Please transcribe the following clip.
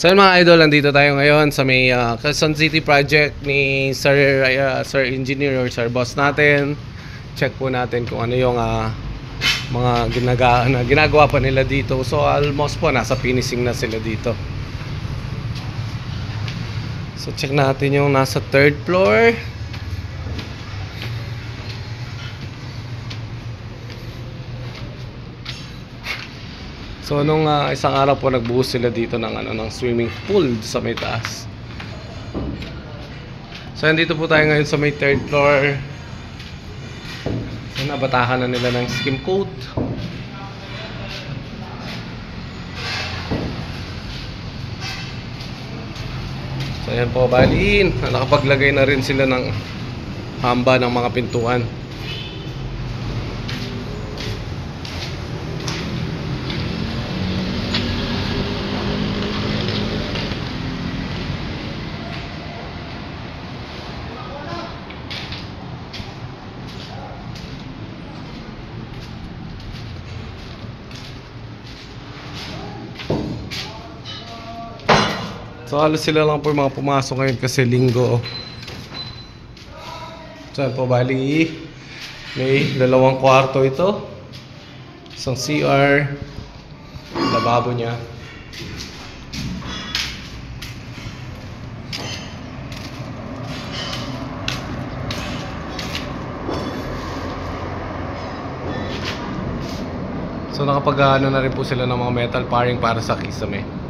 So yun mga idol, nandito tayo ngayon sa may Quezon City project ni Sir Engineer or Sir Boss natin. Check po natin kung ano yung mga ginagawa pa nila dito. So almost po nasa finishing na sila dito. So check natin yung nasa third floor. So nung isang araw po nagbuhos sila dito ng swimming pool sa may taas. So nandito po tayo ngayon sa may third floor. So nabatakan na nila ng skim coat. So ayan po, bali nakapaglagay na rin sila ng hamba ng mga pintuan. So halos sila lang po mga pumasok ngayon kasi linggo. So po, bali may dalawang kwarto ito. Isang CR, lababo niya. So nakapag-ano na rin po sila ng mga metal paring para sa kisame.